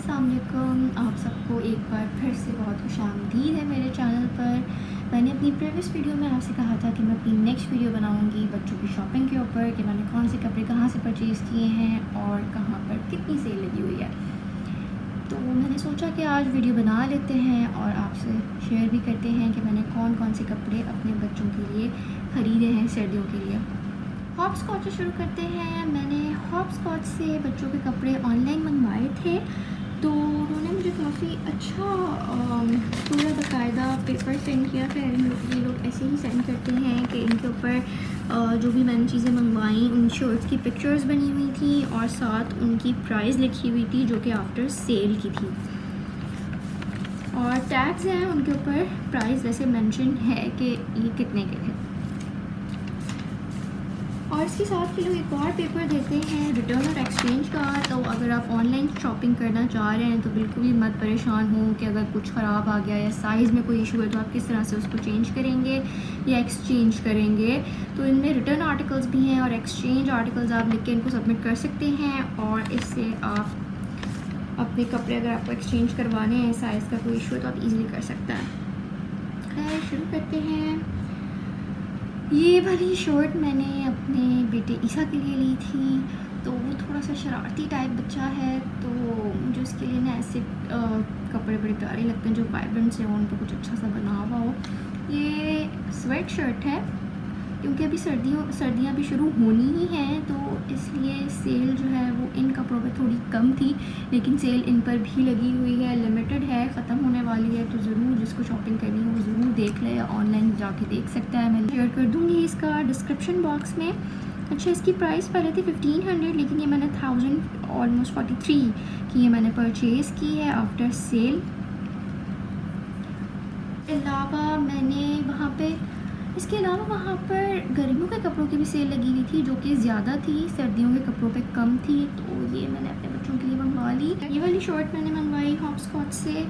अस्सलाम वालेकुम। आप सबको एक बार फिर से बहुत खुशामदीद है मेरे चैनल पर। मैंने अपनी प्रीवियस वीडियो में आपसे कहा था कि मैं अपनी नेक्स्ट वीडियो बनाऊंगी बच्चों की शॉपिंग के ऊपर, कि मैंने कौन से कपड़े कहाँ से परचेज़ किए हैं और कहाँ पर कितनी सेल लगी हुई है। तो मैंने सोचा कि आज वीडियो बना लेते हैं और आपसे शेयर भी करते हैं कि मैंने कौन कौन से कपड़े अपने बच्चों के लिए ख़रीदे हैं सर्दियों के लिए। हॉप स्कॉच से शुरू करते हैं। मैंने हॉप स्कॉच से बच्चों के कपड़े ऑनलाइन मंगवाए थे, तो उन्होंने मुझे काफ़ी अच्छा पूरा बाकायदा पेपर सेंड किया। फिर ये लोग ऐसे ही सेंड करते हैं कि इनके ऊपर जो भी मैंने चीज़ें मंगवाई उन शर्ट्स की पिक्चर्स बनी हुई थी और साथ उनकी प्राइस लिखी हुई थी जो कि आफ्टर सेल की थी, और टैग्स हैं उनके ऊपर, प्राइस वैसे मेंशन है कि ये कितने के थे। और इसके साथ ये लोग एक और पेपर देते हैं रिटर्न और एक्सचेंज का। तो अगर आप ऑनलाइन शॉपिंग करना चाह रहे हैं तो बिल्कुल भी मत परेशान हो कि अगर कुछ ख़राब आ गया या साइज़ में कोई इशू है तो आप किस तरह से उसको चेंज करेंगे या एक्सचेंज करेंगे। तो इनमें रिटर्न आर्टिकल्स भी हैं और एक्सचेंज आर्टिकल्स आप लिख के इनको सबमिट कर सकते हैं, और इससे आप अपने कपड़े अगर आपको एक्सचेंज करवाने हैं, साइज़ का कोई इशू है तो आप ईज़िली कर सकते हैं। खैर शुरू करते हैं। ये वाली शर्ट मैंने अपने बेटे ईसा के लिए ली थी। तो वो थोड़ा सा शरारती टाइप बच्चा है, तो मुझे उसके लिए ना ऐसे कपड़े बड़े प्यारे लगते हैं जो वाइब्रेंट से हो, उन पर कुछ अच्छा सा बना हुआ हो। ये स्वेट शर्ट है क्योंकि अभी सर्दियाँ भी शुरू होनी ही हैं, तो इसलिए सेल जो है वो इन कपड़ों पे थोड़ी कम थी, लेकिन सेल इन पर भी लगी हुई है, लिमिटेड है, ख़त्म होने वाली है। तो ज़रूर जिसको शॉपिंग करनी हो वो ज़रूर देख ले, ऑनलाइन जाके देख सकता है। मैं शेयर कर दूँगी इसका डिस्क्रिप्शन बॉक्स में। अच्छा, इसकी प्राइस पहले थी 1500, लेकिन ये मैंने 1000 ऑलमोस्ट 43 की ये मैंने परचेज़ की है आफ्टर सेल। अलावा मैंने इसके अलावा वहाँ पर गर्मियों के कपड़ों की भी सेल लगी हुई थी जो कि ज़्यादा थी, सर्दियों के कपड़ों पे कम थी, तो ये मैंने अपने बच्चों के लिए मंगवा ली। ये वाली शर्ट मैंने मंगवाई हॉप स्कॉच से।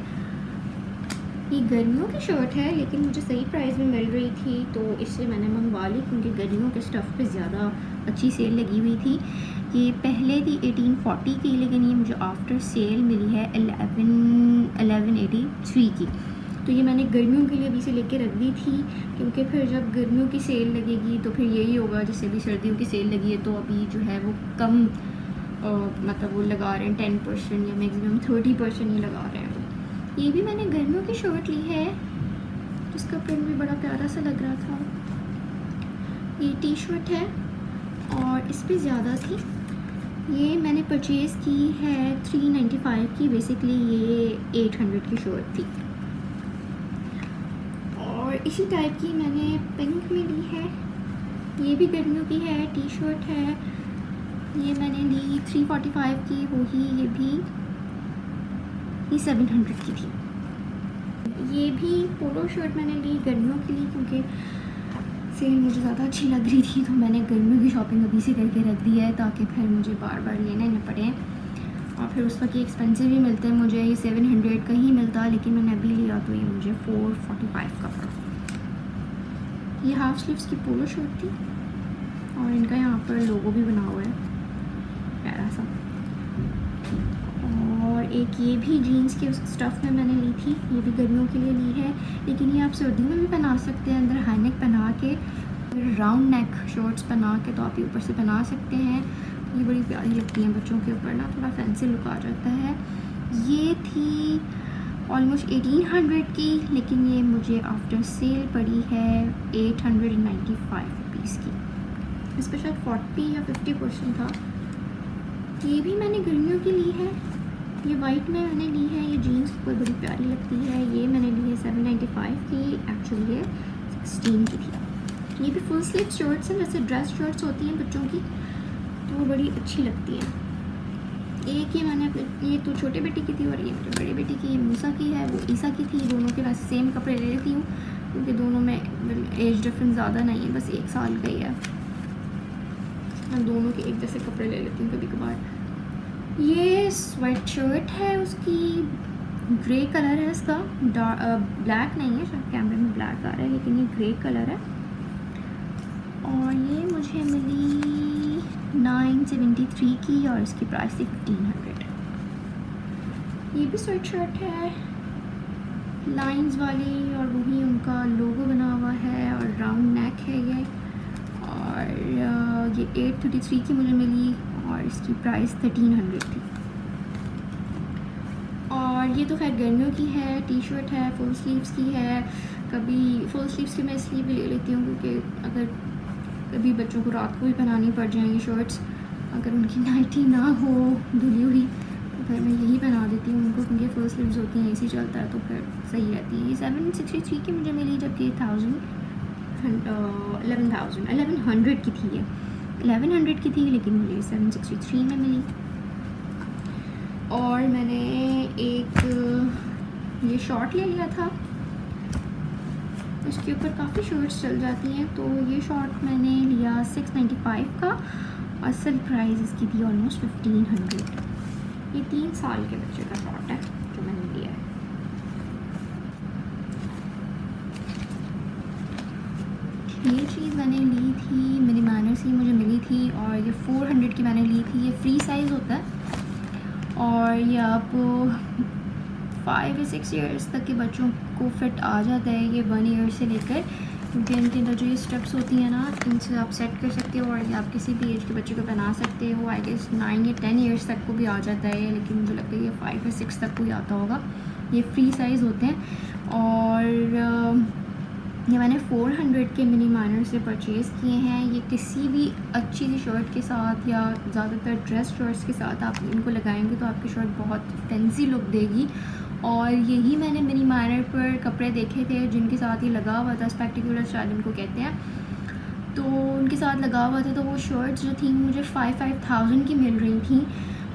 ये गर्मियों की शर्ट है लेकिन मुझे सही प्राइस में मिल रही थी, तो इससे मैंने मंगवा ली क्योंकि गर्मियों के स्टफ़ पे ज़्यादा अच्छी सेल लगी हुई थी। ये पहले थी 1840 की, लेकिन ये मुझे आफ्टर सेल मिली है 1183 की। तो ये मैंने गर्मियों के लिए अभी से लेके रख दी थी, क्योंकि फिर जब गर्मियों की सेल लगेगी तो फिर यही होगा, जैसे अभी सर्दियों की सेल लगी है तो अभी जो है वो कम मतलब वो लगा रहे हैं 10% या मैक्सिमम 30% ही लगा रहे हैं। ये भी मैंने गर्मियों की शर्ट ली है जिसका प्रिंट भी बड़ा प्यारा सा लग रहा था। ये टी शर्ट है और इस पर ज़्यादा थी। ये मैंने परचेज़ की है 395 की, बेसिकली ये 800 की शर्ट थी। और इसी टाइप की मैंने पिंक में ली है, ये भी गर्मियों की है, टी शर्ट है। ये मैंने ली 345 की, वही ये 700 की थी। ये भी पोलो शर्ट मैंने ली गर्मियों के लिए क्योंकि सेल मुझे ज़्यादा अच्छी लग रही थी, तो मैंने गर्मियों की शॉपिंग अभी से करके रख दी है ताकि फिर मुझे बार बार लेने न पड़े। और फिर उस वक्त ये एक्सपेंसिव भी मिलते हैं, मुझे ये 700 का ही मिलता, लेकिन मैंने अभी लिया तो ये मुझे 445 का पड़ा। ये हाफ स्लीव्स की पोलो शर्ट थी और इनका यहाँ पर लोगो भी बना हुआ है प्यारा सा। और एक ये भी जीन्स के स्टफ़ में मैंने ली थी, ये भी गर्मियों के लिए ली है, लेकिन ये आप सर्दियों में भी पहना सकते हैं। अंदर हाई नेक पहना के, राउंड नेक शर्ट्स पहना के तो आप ये ऊपर से पहना सकते हैं। ये बड़ी प्यारी लगती हैं बच्चों के ऊपर ना, थोड़ा फैंसी लुक आ जाता है। ये थी ऑलमोस्ट 1800 की, लेकिन ये मुझे आफ्टर सेल पड़ी है 895 रुपीज़ की। इस पर शायद 40 या 50% था। ये भी मैंने गर्मियों की ली है, ये वाइट में मैंने ली है। ये जीन्स ऊपर बड़ी प्यारी लगती है। ये मैंने ली है 795 की, एक्चुअली ये 16 की थी। ये भी फुल स्लीव शर्ट्स हैं, जैसे ड्रेस शर्ट्स होती हैं बच्चों की, तो वो बड़ी अच्छी लगती हैं। एक ये मैंने अपने, ये तो छोटे बेटी की थी और ये मेरे बड़े बेटी की, ये मूसा की है, वो ईसा की थी। दोनों के पास सेम कपड़े ले लेती हूँ क्योंकि दोनों में एज डिफरेंस ज़्यादा नहीं है, बस 1 साल का ही है। मैं दोनों के एक जैसे कपड़े ले लेती हूँ कभी कभार। ये स्वेट शर्ट है, उसकी ग्रे कलर है इसका, ब्लैक नहीं है, शायद कैमरे में ब्लैक आ रहा है लेकिन ये ग्रे कलर है। और ये मुझे मिली 973 की और इसकी प्राइस थी 1500। भी स्वेट शर्ट है लाइंस वाली, और वही उनका लोगो बना हुआ है और राउंड नेक है ये। और ये 833 की मुझे मिली और इसकी प्राइस 1300 थी। और ये तो खैर गर्मियों की है, टी शर्ट है, फुल स्लीव्स की है। कभी फुल स्लीव्स की मैं इसलिए भी ले लेती हूँ क्योंकि अगर कभी बच्चों को रात को भी पहनानी पड़ जाए ये शर्ट्स, अगर उनकी नाइटी ना हो धुली हुई तो फिर मैं यही पहना देती हूँ उनको, क्योंकि फुल स्लीव्स होती हैं, एसी चलता है तो फिर सही रहती है। ये 763 की मुझे मिली, जबकि 1100 की थी। ये 1100 की थी लेकिन मुझे 763 में मिली। और मैंने एक ये शॉर्ट ले लिया था, इसके ऊपर काफ़ी शर्ट्स चल जाती हैं, तो ये शॉर्ट मैंने लिया 695 का। असल प्राइस इसकी थी ऑलमोस्ट 1500। ये 3 साल के बच्चे का शॉर्ट है जो मैंने लिया है। ये चीज़ मैंने ली थी मिनी मैनर से, मुझे मिली थी, और ये 400 की मैंने ली थी। ये फ्री साइज़ होता है और ये आप 5 या 6 ईयर्स तक के बच्चों को फिट आ जाता है, ये 1 ईयर से लेकर, क्योंकि इनके अंदर जो ये स्टेप्स होती हैं ना, इनसे आप सेट कर सकते हो और ये आप किसी भी एज के बच्चे को पहना सकते हो। आई गेस 9 या 10 ईयर्स तक को भी आ जाता है, लेकिन मुझे लगता है ये 5 या 6 तक को ही आता होगा। ये फ्री साइज़ होते हैं और ये मैंने 400 के मिनी माइनर से परचेज़ किए हैं। ये किसी भी अच्छी सी शर्ट के साथ या ज़्यादातर ड्रेस शर्ट्स के साथ आप इनको लगाएंगे तो आपकी शर्ट बहुत फैंसी लुक देगी। और यही मैंने मिनी माइनर पर कपड़े देखे थे जिनके साथ ही लगा हुआ था, स्पेक्टिकुलर शायद उनको कहते हैं, तो उनके साथ लगा हुआ था, तो वो शर्ट्स जो थी मुझे 5,000 की मिल रही थी।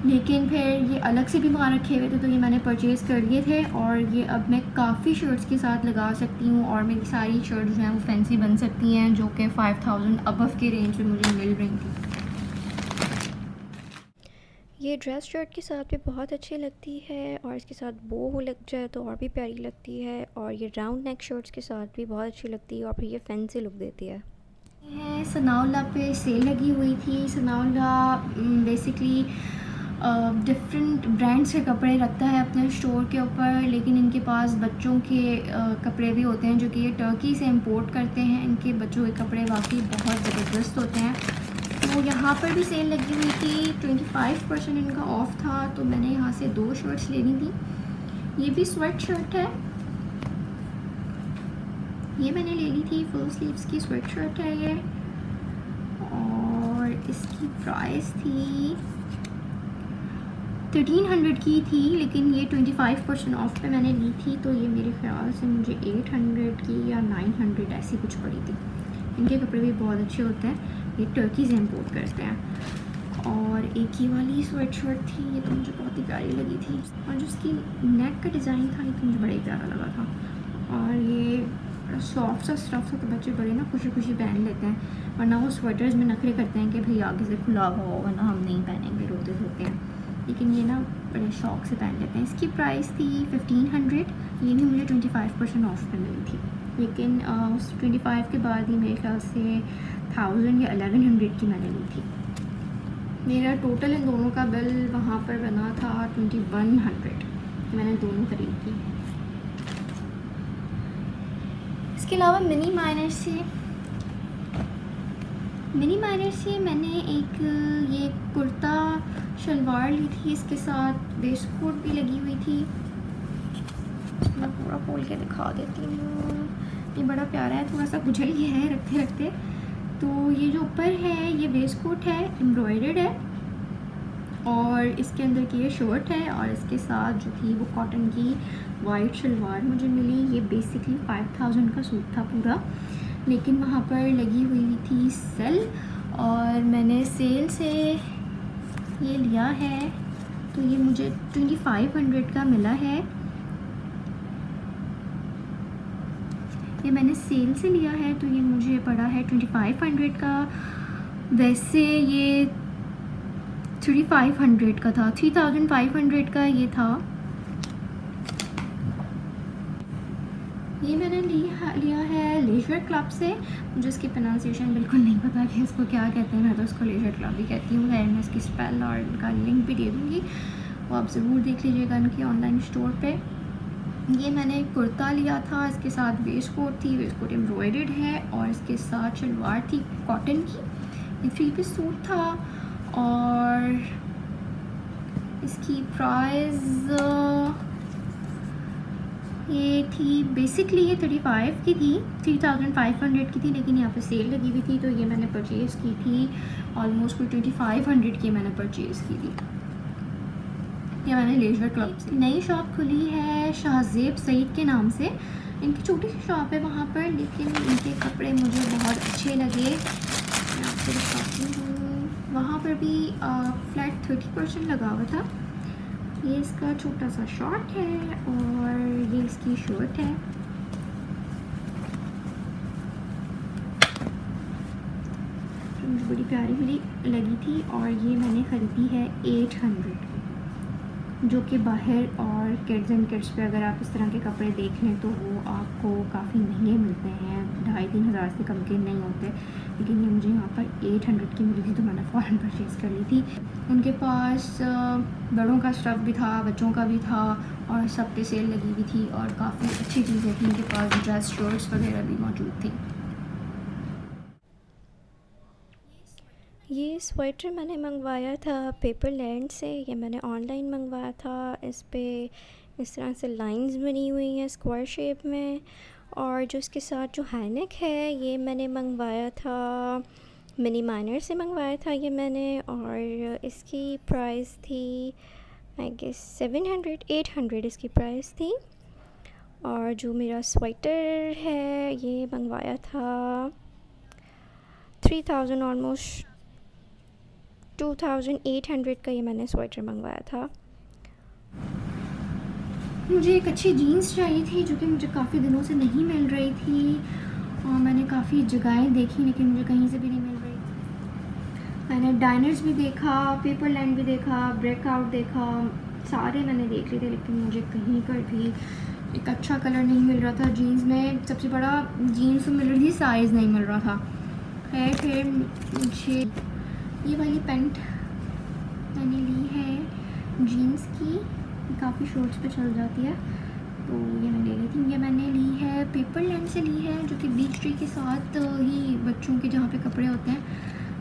लेकिन फिर ये अलग से भी वहाँ रखे हुए थे तो ये मैंने परचेज़ कर लिए थे, और ये अब मैं काफ़ी शर्ट्स के साथ लगा सकती हूँ और मेरी सारी शर्ट्स जो हैं वो फैंसी बन सकती हैं, जो कि 5,000 अबव के रेंज में मुझे मिल रही थी। ये ड्रेस शर्ट के साथ भी बहुत अच्छी लगती है और इसके साथ बो लग जाए तो और भी प्यारी लगती है, और ये राउंड नेक शर्ट्स के साथ भी बहुत अच्छी लगती है और फिर ये फैंसी लुक देती है। सनाउल्लाह पे सेल लगी हुई थी। सनाउल्लाह बेसिकली डिफरेंट ब्रांड्स के कपड़े रखता है अपने स्टोर के ऊपर, लेकिन इनके पास बच्चों के कपड़े भी होते हैं जो कि ये टर्की से इंपोर्ट करते हैं। इनके बच्चों के कपड़े वाकई बहुत ज़बरदस्त होते हैं। तो यहाँ पर भी सेल लगी हुई थी, 25% इनका ऑफ था, तो मैंने यहाँ से 2 शर्ट्स लेनी थी। ये भी स्वेट शर्ट है, ये मैंने ले ली थी, फुल स्लीव्स की स्वेट शर्ट है ये, और इसकी प्राइस थी 1300 की थी, लेकिन ये 25% ऑफ पे मैंने ली थी, तो ये मेरे ख्याल से मुझे 800 की या 900 ऐसी कुछ पड़ी थी। इनके कपड़े भी बहुत अच्छे होते हैं, ये टर्की से इम्पोर्ट करते हैं। और एक ही वाली स्वेट शर्ट थी, ये तो मुझे बहुत ही प्यारी लगी थी, और जो इसकी नेक का डिज़ाइन था ये तो मुझे बड़ा ही प्यारा लगा था, और ये सॉफ्ट सा स्टफ़ था, तो बच्चे बड़े ना खुशी खुशी पहन लेते हैं, वरना वो स्वेटर्स में नखरे करते हैं कि भाई आगे से खुला हुआ हो, वरना हम नहीं पहनेंगे, रोते धोते हैं, लेकिन ये ना बड़े शौक से पहन लेते हैं। इसकी प्राइस थी 1500, ये भी मुझे 25% ऑफ पे मिली थी, लेकिन उस 25 के बाद ही मेरे ख्याल से 1000 या 1100 की मैंने ली थी। मेरा टोटल इन दोनों का बिल वहाँ पर बना था 2100, मैंने दोनों खरीद थी। इसके अलावा मिनी माइनर से मैंने एक ये कुर्ता शलवार ली थी, इसके साथ वेस्ट कोट भी लगी हुई थी। मैं पूरा खोल के दिखा देती हूँ, ये बड़ा प्यारा है, थोड़ा सा गुझल गया है रखते रखते। तो ये जो ऊपर है ये वेस्ट कोट है, एम्ब्रॉयडर्ड है, और इसके अंदर की ये शर्ट है, और इसके साथ जो थी वो कॉटन की वाइट शलवार मुझे मिली। ये बेसिकली 5000 का सूट था पूरा, लेकिन वहाँ पर लगी हुई थी सेल, और मैंने सेल से ये लिया है, तो ये मुझे 2500 का मिला है। ये मैंने सेल से लिया है, तो ये मुझे पड़ा है 2500 का। वैसे ये 3500 का था, 3500 का ये था। ये मैंने लिया है लेजर क्लब से, मुझे इसकी प्रोनाउंसिएशन बिल्कुल नहीं पता कि इसको क्या कहते हैं, मैं तो इसको लेजर क्लब ही कहती हूँ। मैं इसकी स्पेल और इनका लिंक भी दे दूँगी। वो आप ज़रूर देख लीजिएगा इनके ऑनलाइन स्टोर पे। ये मैंने कुर्ता लिया था, इसके साथ वेस्ट कोट थी, वेस्ट कोट एम्ब्रॉयडर्ड है और इसके साथ शलवार थी कॉटन की। ये 3 पीस सूट था और इसकी प्राइस ये थी, बेसिकली ये 35 की थी, 3500 की थी, लेकिन यहाँ पे सेल लगी हुई थी तो ये मैंने परचेज़ की थी ऑलमोस्ट कोई 2500 की मैंने परचेज़ की थी। ये मैंने लेजर क्लब से। नई शॉप खुली है शाहजेब सईद के नाम से, इनकी छोटी सी शॉप है वहाँ पर, लेकिन इनके कपड़े मुझे बहुत अच्छे लगे। मैं आपको दिखाती हूँ, वहाँ पर भी फ्लैट 30% लगा हुआ था। ये इसका छोटा सा शॉर्ट है और ये इसकी शर्ट है। जो मुझे बड़ी प्यारी लगी थी और ये मैंने ख़रीदी है 800, जो कि बाहर और किड्स एंड किड्स पे अगर आप इस तरह के कपड़े देख लें तो वो आपको काफ़ी महंगे मिलते हैं, 2500-3000 हज़ार से कम के नहीं होते, लेकिन ये मुझे यहाँ पर 800 की मिली थी तो मैंने फ़ौरन परचेज़ कर ली थी। उनके पास बड़ों का स्टफ़ भी था, बच्चों का भी था और सब पे सेल लगी हुई थी और काफ़ी अच्छी चीज़ें थी। उनके पास ड्रेस शर्ट्स वगैरह भी मौजूद थी। ये स्वेटर मैंने मंगवाया था पेपरलैंड से, ये मैंने ऑनलाइन मंगवाया था। इस पे इस तरह से लाइंस बनी हुई हैं स्क्वायर शेप में, और जो इसके साथ जो हैनेक है ये मैंने मंगवाया था मिनी माइनर से मंगवाया था ये मैंने, और इसकी प्राइस थी आई गेस 700-800 इसकी प्राइस थी। और जो मेरा स्वेटर है ये मंगवाया था 3000 ऑलमोस्ट 2800 का ये मैंने स्वेटर मंगवाया था। मुझे एक अच्छी जीन्स चाहिए थी जो कि मुझे काफ़ी दिनों से नहीं मिल रही थी और मैंने काफ़ी जगहें देखी लेकिन मुझे कहीं से भी नहीं मिल रही थी। मैंने डाइनर्स भी देखा, पेपरलैंड भी देखा, ब्रेकआउट देखा, सारे मैंने देख लिए थे लेकिन मुझे कहीं पर भी एक अच्छा कलर नहीं मिल रहा था जीन्स में। सबसे बड़ा जीन्स तो मिल रही थी, साइज़ नहीं मिल रहा था। फिर मुझे ये वाली पैंट मैंने ली है जीन्स की, काफ़ी शॉर्ट्स पे चल जाती है तो ये मैं ले ली थी। ये मैंने ली है पेपरलैंड से ली है, जो कि बीच ट्री के साथ ही बच्चों के जहाँ पे कपड़े होते हैं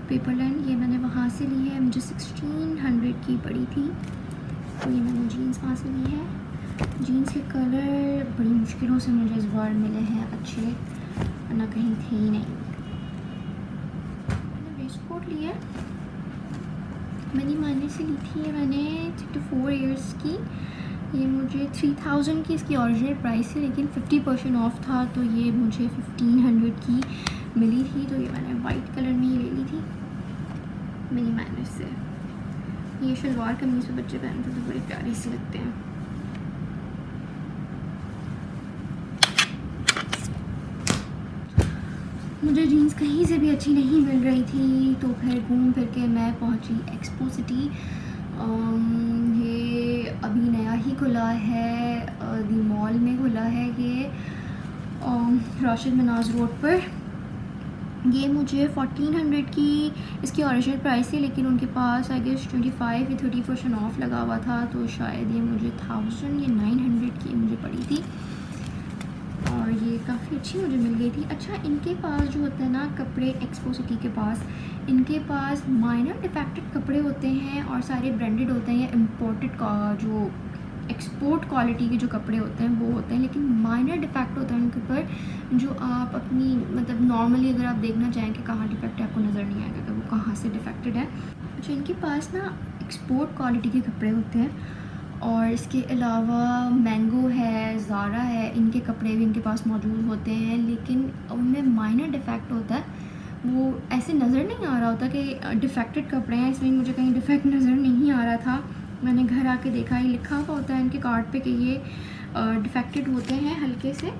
पेपरलैंड, ये मैंने वहाँ से ली है। मुझे 1600 की पड़ी थी तो ये मैंने जीन्स वहाँ से ली है। जीन्स के कलर बड़ी मुश्किलों से मुझे इस बार मिले हैं अच्छे, वरना कहीं थे ही नहीं। मैंने वेस्ट कोट लिया, मिनी माइनर से ली थी ये मैंने 3 to 4 ईयर्स की। ये मुझे 3000 की इसकी ओरिजिनल प्राइस थी लेकिन 50% ऑफ था तो ये मुझे 1500 की मिली थी। तो ये मैंने वाइट कलर में ही ले ली थी मिनी माइनर से। ये शलवार कमीज़ पे बच्चे पहनते तो बड़े प्यारे से लगते हैं। मुझे जीन्स कहीं से भी अच्छी नहीं मिल रही थी तो फिर घूम फिर के मैं पहुंची एक्सपो सिटी। ये अभी नया ही खुला है, दी मॉल में खुला है ये राशिद मनाज रोड पर। ये मुझे 1400 की इसकी ओरिजिनल प्राइस थी लेकिन उनके पास आई गेस 25 या 30% ऑफ लगा हुआ था तो शायद ये मुझे 1000 या 900 की मुझे पड़ी थी और ये काफ़ी अच्छी मुझे मिल गई थी। अच्छा, इनके पास जो होता है ना कपड़े एक्सपो सिटी के पास, इनके पास माइनर डिफेक्टेड कपड़े होते हैं और सारे ब्रांडेड होते हैं या इम्पोर्टेड का जो एक्सपोर्ट क्वालिटी के जो कपड़े होते हैं वो होते हैं, लेकिन माइनर डिफेक्ट होता है उनके ऊपर जो आप अपनी मतलब नॉर्मली अगर आप देखना चाहें कि कहाँ डिफेक्ट है आपको नज़र नहीं आएगा कि वो कहाँ से डिफेक्टेड है। अच्छा, इनके पास ना एक्सपोर्ट क्वालिटी के कपड़े होते हैं और इसके अलावा मैंगो है, ज़ारा है, इनके कपड़े भी इनके पास मौजूद होते हैं लेकिन उनमें माइनर डिफेक्ट होता है, वो ऐसे नज़र नहीं आ रहा होता कि डिफेक्टेड कपड़े हैं, इसमें मुझे कहीं डिफेक्ट नज़र नहीं आ रहा था। मैंने घर आके देखा, ये लिखा हुआ होता है इनके कार्ड पे कि ये डिफेक्टेड होते हैं हल्के से,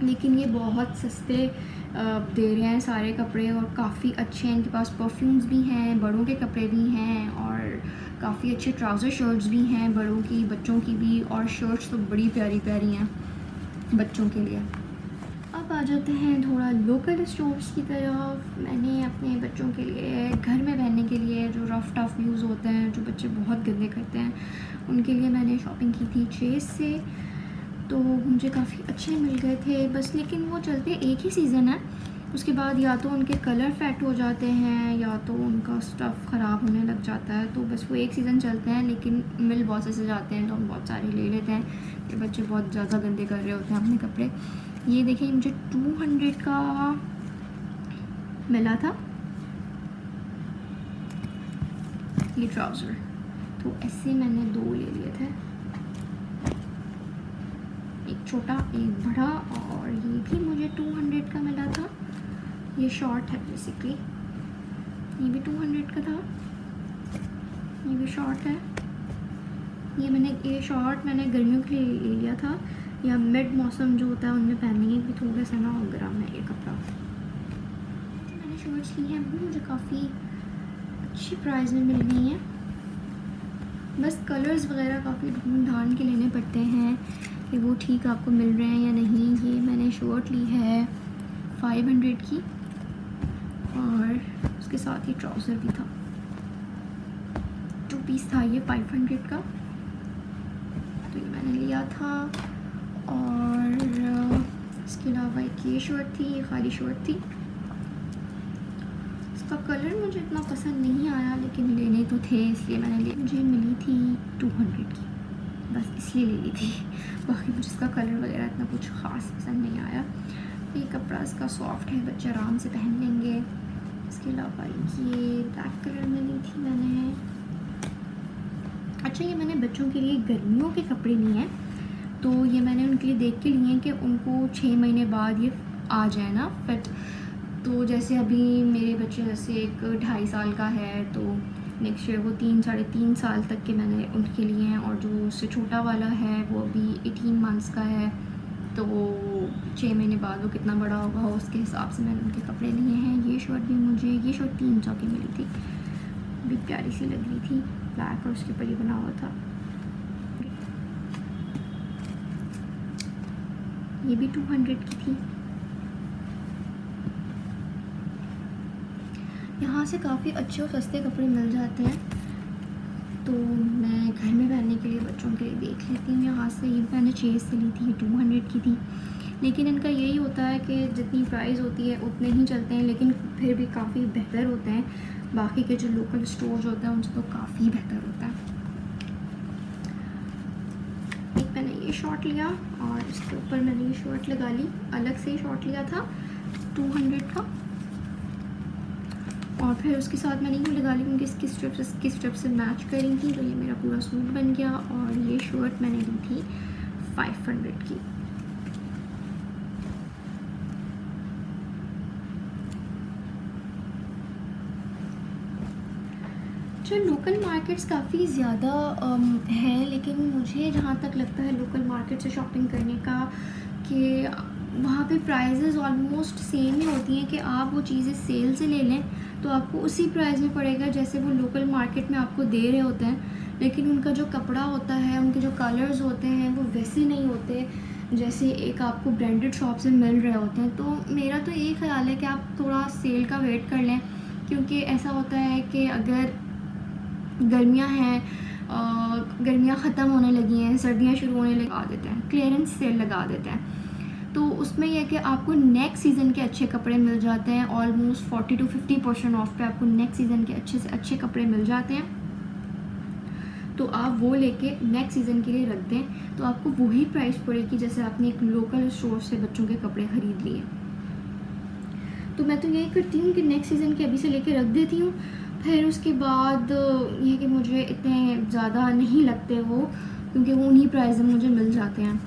लेकिन ये बहुत सस्ते दे रहे हैं सारे कपड़े और काफ़ी अच्छे हैं। इनके पास परफ्यूम्स भी हैं, बड़ों के कपड़े भी हैं और काफ़ी अच्छे ट्राउज़र शर्ट्स भी हैं बड़ों की, बच्चों की भी, और शर्ट्स तो बड़ी प्यारी प्यारी हैं बच्चों के लिए। अब आ जाते हैं थोड़ा लोकल स्टोर्स की तरफ। मैंने अपने बच्चों के लिए घर में पहनने के लिए जो रफ़ टफ़ यूज़ होते हैं, जो बच्चे बहुत गंदे करते हैं, उनके लिए मैंने शॉपिंग की थी चेज़ से। तो मुझे काफ़ी अच्छे मिल गए थे बस, लेकिन वो चलते एक ही सीज़न है, उसके बाद या तो उनके कलर फेड हो जाते हैं या तो उनका स्टफ़ ख़राब होने लग जाता है। तो बस वो एक सीज़न चलते हैं, लेकिन मिल बहुत से जाते हैं तो हम बहुत सारे ले लेते हैं कि बच्चे बहुत ज़्यादा गंदे कर रहे होते हैं अपने कपड़े। ये देखिए मुझे 200 का मिला था ये ट्राउज़र, तो ऐसे मैंने 2 ले लिए थे, एक छोटा एक बड़ा, और ये भी मुझे 200 का मिला था। ये शॉर्ट है बेसिकली, ये भी 200 का था, ये भी शॉर्ट है। ये शॉर्ट मैंने गर्मियों के लिए ले लिया था, या मिड मौसम जो होता है उनमें पहनने के भी थोड़ा सा ना गर्म है ये कपड़ा। मैंने शॉर्ट्स ली हैं वो मुझे काफ़ी अच्छी प्राइस में मिल गई हैं, बस कलर्स वगैरह काफ़ी ढूंढ ढांड के लेने पड़ते हैं कि वो ठीक आपको मिल रहे हैं या नहीं। ये मैंने शर्ट ली है 500 की, और उसके साथ ही ट्राउज़र भी था, 2 पीस था ये 500 का, तो ये मैंने लिया था। और इसके अलावा एक ये शर्ट थी, ये खाली शर्ट थी, इसका कलर मुझे इतना पसंद नहीं आया लेकिन लेने तो थे इसलिए मैंने लिए। मुझे मिली थी 200 की, बस इसलिए ले ली थी, बाकी मुझे इसका कलर वगैरह इतना कुछ ख़ास पसंद नहीं आया। ये कपड़ा इसका सॉफ्ट है, बच्चे आराम से पहन लेंगे। इसके अलावा ये ब्लैक कलर में ली थी मैंने। अच्छा, ये मैंने बच्चों के लिए गर्मियों के कपड़े लिए हैं, तो ये मैंने उनके लिए देख के लिए हैं कि उनको 6 महीने बाद ये आ जाए ना फिट। तो जैसे अभी मेरे बच्चे जैसे एक 2.5 साल का है, तो नेक्स्ट ईयर वो 3 साढ़े 3 साल तक के मैंने उनके लिए हैं, और जो उससे छोटा वाला है वो अभी 18 मंथ्स का है, तो 6 महीने बाद वो कितना बड़ा होगा उसके हिसाब से मैंने उनके कपड़े लिए हैं। ये शर्ट भी मुझे, ये शर्ट 300 की मिली थी, भी प्यारी सी लग रही थी, ब्लैक और उसके ऊपर ये बना हुआ था। ये भी 200 की थी। यहाँ से काफ़ी अच्छे और सस्ते कपड़े मिल जाते हैं, तो मैं घर में पहनने के लिए बच्चों के लिए देख लेती हूँ यहाँ से। ये मैंने चेज़ से ली थी, ये 200 की थी, लेकिन इनका यही होता है कि जितनी प्राइस होती है उतने ही चलते हैं, लेकिन फिर भी काफ़ी बेहतर होते हैं बाकी के जो लोकल स्टोर्स होते हैं उनसे, तो काफ़ी बेहतर होता है। एक मैंने ये शॉर्ट लिया और इसके ऊपर मैंने ये शर्ट लगा ली, अलग से ही शॉर्ट लिया था 200 का, और फिर उसके साथ मैंने ये लगा ली क्योंकि इसकी स्ट्रिप से मैच करी थी, तो ये मेरा पूरा सूट बन गया। और ये शर्ट मैंने ली थी 500 की। जो लोकल मार्केट्स काफ़ी ज़्यादा हैं, लेकिन मुझे जहाँ तक लगता है लोकल मार्केट से शॉपिंग करने का कि वहाँ पे प्राइजेज़ ऑलमोस्ट सेम ही होती हैं कि आप वो चीज़ें सेल से ले लें तो आपको उसी प्राइस में पड़ेगा जैसे वो लोकल मार्केट में आपको दे रहे होते हैं, लेकिन उनका जो कपड़ा होता है, उनके जो कलर्स होते हैं वो वैसे नहीं होते जैसे एक आपको ब्रांडेड शॉप से मिल रहे होते हैं। तो मेरा तो यही ख्याल है कि आप थोड़ा सेल का वेट कर लें, क्योंकि ऐसा होता है कि अगर गर्मियाँ हैं, गर्मियाँ ख़त्म होने लगी हैं, सर्दियाँ शुरू होने लगा देते हैं, क्लियरेंस सेल लगा देते हैं, तो उसमें यह है कि आपको नेक्स्ट सीज़न के अच्छे कपड़े मिल जाते हैं। ऑलमोस्ट 40 to 50% ऑफ पे आपको नेक्स्ट सीज़न के अच्छे से अच्छे कपड़े मिल जाते हैं, तो आप वो लेके नेक्स्ट सीज़न के लिए रख दें तो आपको वही प्राइस पड़ेगी जैसे आपने एक लोकल स्टोर से बच्चों के कपड़े ख़रीद लिए। तो मैं तो यही करती हूँ कि नेक्स्ट सीज़न के अभी से लेके रख देती हूँ, फिर उसके बाद ये कि मुझे इतने ज़्यादा नहीं लगते वो, क्योंकि वो उन्हीं प्राइस में मुझे मिल जाते हैं,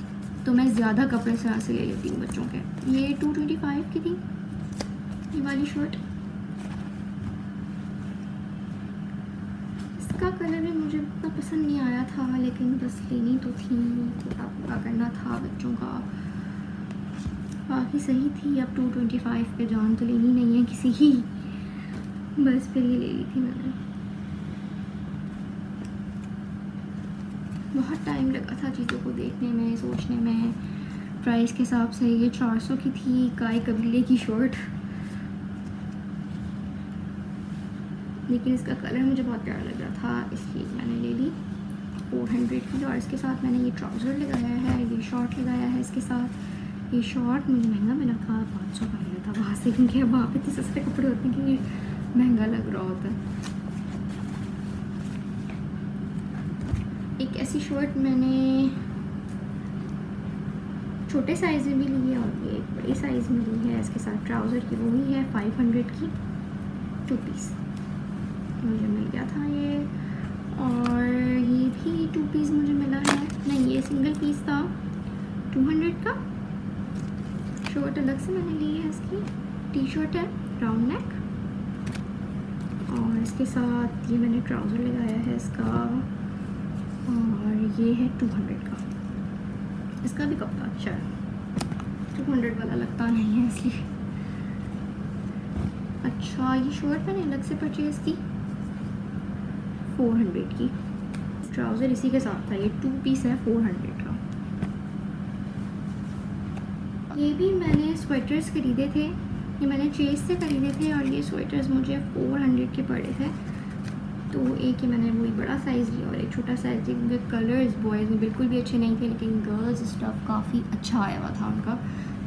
तो मैं ज़्यादा कपड़े से यहाँ से ले लेती हूँ बच्चों के। ये 225 की थी ये वाली शर्ट, इसका कलर भी मुझे उतना पसंद नहीं आया था, लेकिन बस लेनी तो थी, थोड़ा पूरा करना था बच्चों का, बाकी सही थी। अब 225 पे जान तो लेनी नहीं है किसी की, बस फिर ये ले ली थी मैंने। बहुत टाइम लगा था चीज़ों को देखने में, सोचने में, प्राइस के हिसाब से ये 400 की थी, काय कबीले की शर्ट, लेकिन इसका कलर मुझे बहुत प्यारा लग रहा था इसलिए मैंने ले ली 400 की। और इसके साथ मैंने ये ट्राउज़र लगाया है, ये शॉर्ट लगाया है इसके साथ। ये शॉर्ट मुझे महंगा मिला था, 500 का मिला था वहाँ से, क्योंकि वहाँ पे इतने सस्ते कपड़े होते हैं कि महंगा लग रहा होता है। एक ऐसी शर्ट मैंने छोटे साइज़ में भी ली है और ये एक बड़े साइज़ में ली है। इसके साथ ट्राउज़र की वही है 500 की 2 पीस मुझे मिल गया था ये। और ये भी 2 पीस मुझे मिला है, नहीं ये सिंगल पीस था 200 का। शर्ट अलग से मैंने ली है, इसकी टी शर्ट है राउंड नेक, और इसके साथ ये मैंने ट्राउज़र लगाया है इसका, और ये है 200 का। इसका भी कपड़ा अच्छा है, 200 वाला लगता नहीं है इसलिए। अच्छा ये शर्ट मैंने अलग से परचेज़ की 400 की। ट्राउज़र इसी के साथ था, ये 2 पीस है 400 का। ये भी मैंने स्वेटर्स खरीदे थे, ये मैंने चेस से खरीदे थे और ये स्वेटर्स मुझे 400 के पड़े थे। तो एक ही मैंने वही बड़ा साइज़ लिया और एक छोटा साइज़ लिया, क्योंकि कलर्स बॉयज़ में बिल्कुल भी अच्छे नहीं थे, लेकिन गर्ल्स स्टफ़ काफ़ी अच्छा आया हुआ था उनका।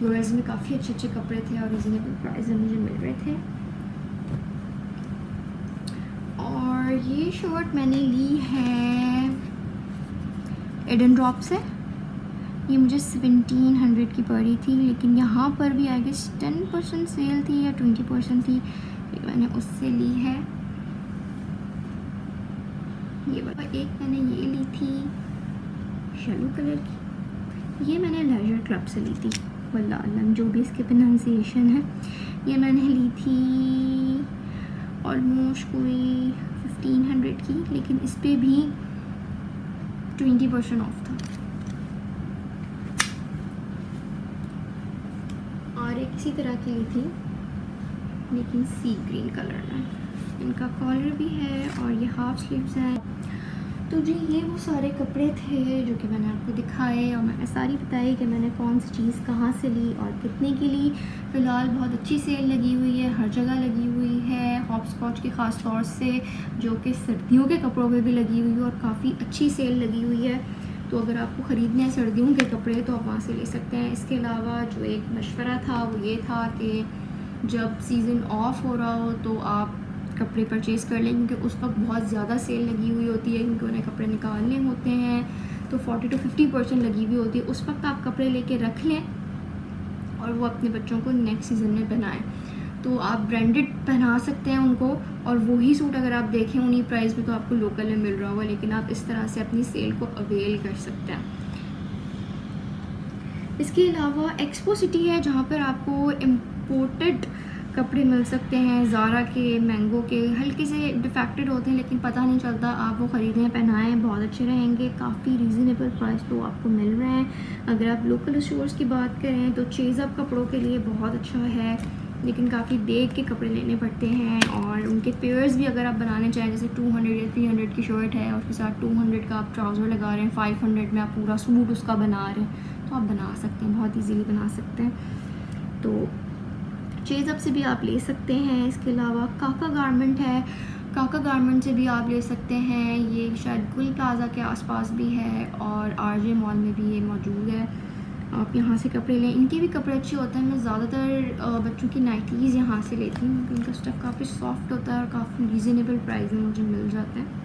गर्ल्स में काफ़ी अच्छे अच्छे कपड़े थे और रिजनेबल प्राइस में मुझे मिल रहे थे। और ये शर्ट मैंने ली है एडन ड्रॉप से, ये मुझे 1700 की पड़ी थी, लेकिन यहाँ पर भी आई गेस 10% सेल थी या 20% थी, मैंने उससे ली है। ये एक मैंने ये ली थी येलो कलर की, ये मैंने लेजर क्लब से ली थी, वल्लाह अलम जो भी इसके प्रोनाउंसिएशन है। ये मैंने ली थी ऑलमोस्ट कोई 1500 की, लेकिन इस पर भी 20% ऑफ था। और एक इसी तरह की ली थी, लेकिन सी ग्रीन कलर में, इनका कॉलर भी है और ये हाफ स्लीव्स हैं। तो जी ये वो सारे कपड़े थे जो कि मैंने आपको दिखाए और मैंने सारी बताई कि मैंने कौन सी चीज़ कहाँ से ली और कितने की ली। फ़िलहाल बहुत अच्छी सेल लगी हुई है, हर जगह लगी हुई है, हॉप स्कॉच की ख़ास तौर से, जो कि सर्दियों के कपड़ों पे भी लगी हुई है और काफ़ी अच्छी सेल लगी हुई है। तो अगर आपको ख़रीदने हैं सर्दियों के कपड़े तो आप वहाँ से ले सकते हैं। इसके अलावा जो एक मशवरा था वो ये था कि जब सीज़न ऑफ हो रहा हो तो आप कपड़े परचेज़ कर लें, क्योंकि उस वक्त बहुत ज़्यादा सेल लगी हुई होती है, क्योंकि उन्हें कपड़े निकालने होते हैं तो 40 to 50% लगी हुई होती है। उस वक्त आप कपड़े लेके रख लें और वो अपने बच्चों को नेक्स्ट सीज़न में पहनाएं। तो आप ब्रांडेड पहना सकते हैं उनको, और वही सूट अगर आप देखें उन्हीं प्राइस में तो आपको लोकल में मिल रहा होगा, लेकिन आप इस तरह से अपनी सेल को अवेल कर सकते हैं। इसके अलावा एक्सपो सिटी है जहाँ पर आपको इम्पोर्टेड कपड़े मिल सकते हैं, ज़ारा के, मैंगो के, हल्के से डिफेक्टेड होते हैं लेकिन पता नहीं चलता, आप वो ख़रीदें पहनाएं, बहुत अच्छे रहेंगे, काफ़ी रीज़नेबल प्राइस तो आपको मिल रहे हैं। अगर आप लोकल स्टोर्स की बात करें तो चेज़अप कपड़ों के लिए बहुत अच्छा है, लेकिन काफ़ी देख के कपड़े लेने पड़ते हैं, और उनके पेयर्स भी अगर आप बनाने चाहें, जैसे 200 या 300 की शर्ट है और उसके साथ 200 का आप ट्राउज़र लगा रहे हैं, 500 में आप पूरा सूट उसका बना रहे हैं, तो आप बना सकते हैं, बहुत ईजीली बना सकते हैं। तो चेज़अप से भी आप ले सकते हैं। इसके अलावा काका गारमेंट है, काका गारमेंट से भी आप ले सकते हैं, ये शायद गुल प्लाज़ा के आसपास भी है और आरजे मॉल में भी ये मौजूद है, आप यहाँ से कपड़े लें, इनके भी कपड़े अच्छे होते हैं। मैं ज़्यादातर बच्चों की नाइटीज़ यहाँ से लेती हूँ, क्योंकि इनका स्टफ़ काफ़ी सॉफ्ट होता है और काफ़ी रीज़नेबल प्राइस में मुझे मिल जाते हैं।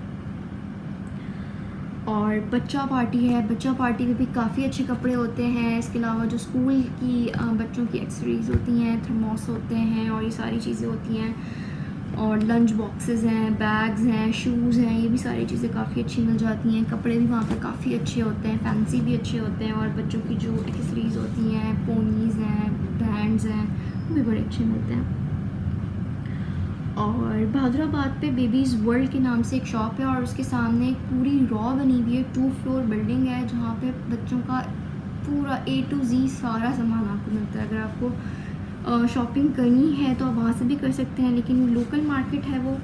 और बच्चा पार्टी है, बच्चा पार्टी में भी काफ़ी अच्छे कपड़े होते हैं। इसके अलावा जो स्कूल की बच्चों की एक्सेसरीज़ होती हैं, थर्मोस होते हैं और ये सारी चीज़ें होती हैं, और लंच बॉक्सेस हैं, बैग्स हैं, शूज़ हैं, ये भी सारी चीज़ें काफ़ी अच्छी मिल जाती हैं। कपड़े भी वहाँ पे काफ़ी अच्छे होते हैं, फैंसी भी अच्छे होते हैं, और बच्चों की जो एक्सेसरीज़ होती हैं, पोनीज़ हैं, बैंड्स हैं, वो भी बड़े अच्छे मिलते हैं। और बहादुराबाद पे बेबीज़ वर्ल्ड के नाम से एक शॉप है और उसके सामने एक पूरी रॉ बनी हुई है, 2 फ्लोर बिल्डिंग है, जहाँ पे बच्चों का पूरा A to Z सारा सामान आपको मिलता है। अगर आपको शॉपिंग करनी है तो आप वहाँ से भी कर सकते हैं, लेकिन लोकल मार्केट है वो,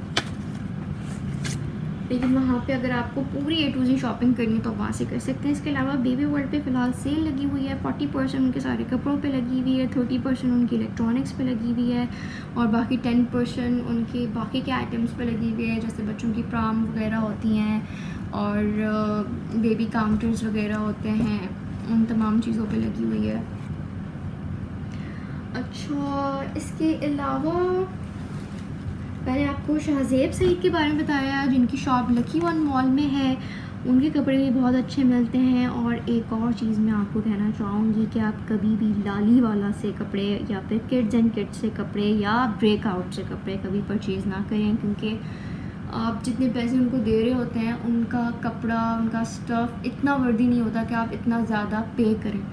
लेकिन वहाँ पे अगर आपको पूरी A to Z शॉपिंग करनी है तो आप वहाँ से कर सकते हैं। इसके अलावा बेबी वर्ल्ड पे फ़िलहाल सेल लगी हुई है, 40% उनके सारे कपड़ों पे लगी हुई है, 30% उनकी इलेक्ट्रॉनिक्स पे लगी हुई है और बाकी 10% उनके बाकी के आइटम्स पे लगी हुई है, जैसे बच्चों की प्राम वगैरह होती हैं और बेबी काउंटर्स वगैरह होते हैं, उन तमाम चीज़ों पे लगी हुई है। अच्छा, इसके अलावा मैंने आपको शाहज़ेब सईद के बारे में बताया, जिनकी शॉप लकी वन मॉल में है। उनके कपड़े भी बहुत अच्छे मिलते हैं। और एक और चीज़ मैं आपको कहना चाहूँगी कि आप कभी भी लाली वाला से कपड़े या फिर किड्स एंड किड्स से कपड़े या ब्रेकआउट से कपड़े कभी परचेज़ ना करें, क्योंकि आप जितने पैसे उनको दे रहे होते हैं उनका कपड़ा, उनका स्टफ़ इतना वर्दी नहीं होता कि आप इतना ज़्यादा पे करें।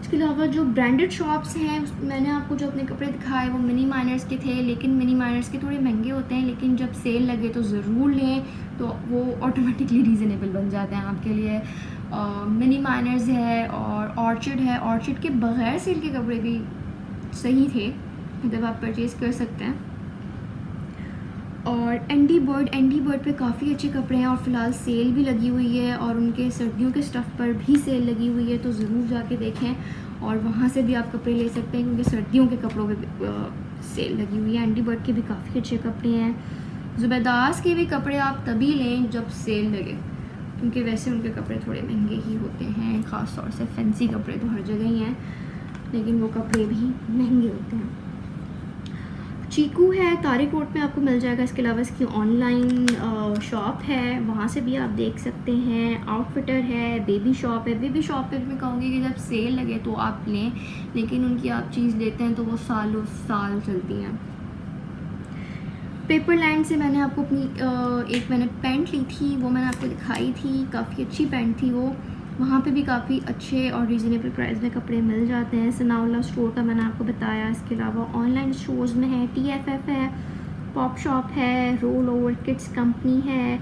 इसके अलावा जो ब्रांडेड शॉप्स हैं, मैंने आपको जो अपने कपड़े दिखाए वो मिनी माइनर्स के थे, लेकिन मिनी माइनर्स के थोड़े महंगे होते हैं, लेकिन जब सेल लगे तो ज़रूर लें, तो वो ऑटोमेटिकली रीज़नेबल बन जाते हैं आपके लिए। मिनी माइनर्स है और ऑर्चिड है। ऑर्चिड के बग़ैर सेल के कपड़े भी सही थे, मतलब आप परचेज़ कर सकते हैं। और एंडी बर्ड पे काफ़ी अच्छे कपड़े हैं और फ़िलहाल सेल भी लगी हुई है और उनके सर्दियों के स्टफ़ पर भी सेल लगी हुई है, तो ज़रूर जाके देखें और वहाँ से भी आप कपड़े ले सकते हैं, क्योंकि सर्दियों के कपड़ों पे सेल लगी हुई है। एंडी बर्ड के भी काफ़ी अच्छे कपड़े हैं। ज़ुबैदास के भी कपड़े आप तभी लें जब सेल लगे, क्योंकि वैसे उनके कपड़े थोड़े महंगे ही होते हैं, ख़ास तौर से फैंसी कपड़े तो हर जगह ही हैं, लेकिन वो कपड़े भी महंगे होते हैं। चीकू है, तारिक रोड में आपको मिल जाएगा। इसके अलावा इसकी ऑनलाइन शॉप है, वहाँ से भी आप देख सकते हैं। आउटफिटर है, बेबी शॉप है। बेबी शॉप पे मैं कहूँगी कि जब सेल लगे तो आप लें, लेकिन उनकी आप चीज़ लेते हैं तो वो सालों साल चलती हैं। पेपरलैंड से मैंने आपको अपनी एक मैंने पैंट ली थी, वो मैंने आपको दिखाई थी, काफ़ी अच्छी पैंट थी वो। वहाँ पे भी काफ़ी अच्छे और रीज़नेबल प्राइस में कपड़े मिल जाते हैं। सनाउल्लाह स्टोर का मैंने आपको बताया। इसके अलावा ऑनलाइन स्टोर्स में है, TFF है, पॉप शॉप है, रोल ओवर किड्स कंपनी है।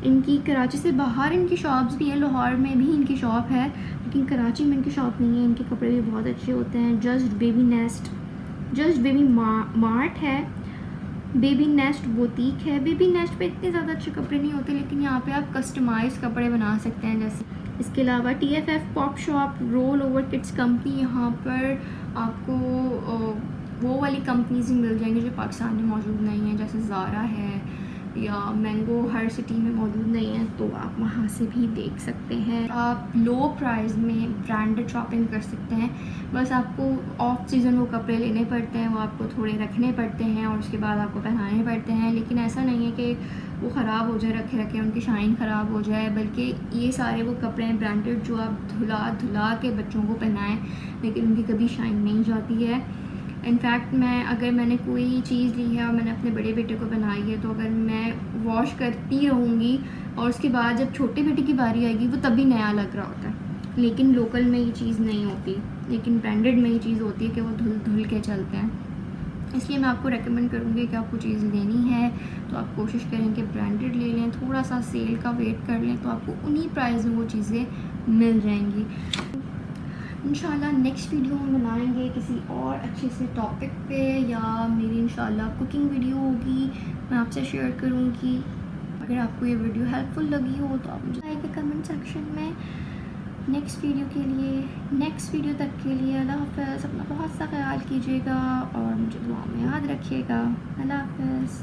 इनकी कराची से बाहर इनकी शॉप्स भी हैं, लाहौर में भी इनकी शॉप है, लेकिन कराची में इनकी शॉप नहीं है। इनके कपड़े भी बहुत अच्छे होते हैं। जस्ट बेबी मार्ट है, बेबी नेस्ट बुटीक है। बेबी नेस्ट पे इतने ज़्यादा अच्छे कपड़े नहीं होते, लेकिन यहाँ पे आप कस्टमाइज़ कपड़े बना सकते हैं जैसे। इसके अलावा TFF, pop shop, roll over kids company, यहाँ पर आपको वो वाली कंपनीज ही मिल जाएंगी जो पाकिस्तान में मौजूद नहीं है, जैसे ज़ारा है या मैंगो हर सिटी में मौजूद नहीं है, तो आप वहाँ से भी देख सकते हैं। आप लो प्राइस में ब्रांडेड शॉपिंग कर सकते हैं। बस आपको ऑफ सीज़न वो कपड़े लेने पड़ते हैं, वो आपको थोड़े रखने पड़ते हैं और उसके बाद आपको पहनाने पड़ते हैं, लेकिन ऐसा नहीं है कि वो ख़राब हो जाए रखे रखे उनकी शाइन ख़राब हो जाए, बल्कि ये सारे वो कपड़े हैं ब्रांडेड जो आप धुला के बच्चों को पहनाएं, लेकिन उनकी कभी शाइन नहीं जाती है। इनफैक्ट अगर मैंने कोई चीज़ ली है और मैंने अपने बड़े बेटे को पहनाई है, तो अगर मैं वॉश करती रहूँगी और उसके बाद जब छोटे बेटे की बारी आएगी वो तभी नया लग रहा होता है। लेकिन लोकल में ये चीज़ नहीं होती, लेकिन ब्रांडेड में ये चीज़ होती है कि वो धुल के चलते हैं। इसलिए मैं आपको रेकमेंड करूँगी कि आपको चीज़ लेनी है तो आप कोशिश करें कि ब्रांडेड ले लें, थोड़ा सा सेल का वेट कर लें, तो आपको उन्हीं प्राइस में वो चीज़ें मिल जाएंगी। इंशाल्लाह नेक्स्ट वीडियो हम बनाएंगे किसी और अच्छे से टॉपिक पे, या मेरी इंशाल्लाह कुकिंग वीडियो होगी, मैं आपसे शेयर करूँगी। अगर आपको ये वीडियो हेल्पफुल लगी हो तो आप मुझे बताइए कमेंट सेक्शन में। नेक्स्ट वीडियो तक के लिए अल्लाह हाफ़िज़। अपना बहुत सा ख्याल कीजिएगा और मुझे दुआ में याद रखिएगा। अल्लाह हाफ़िज़।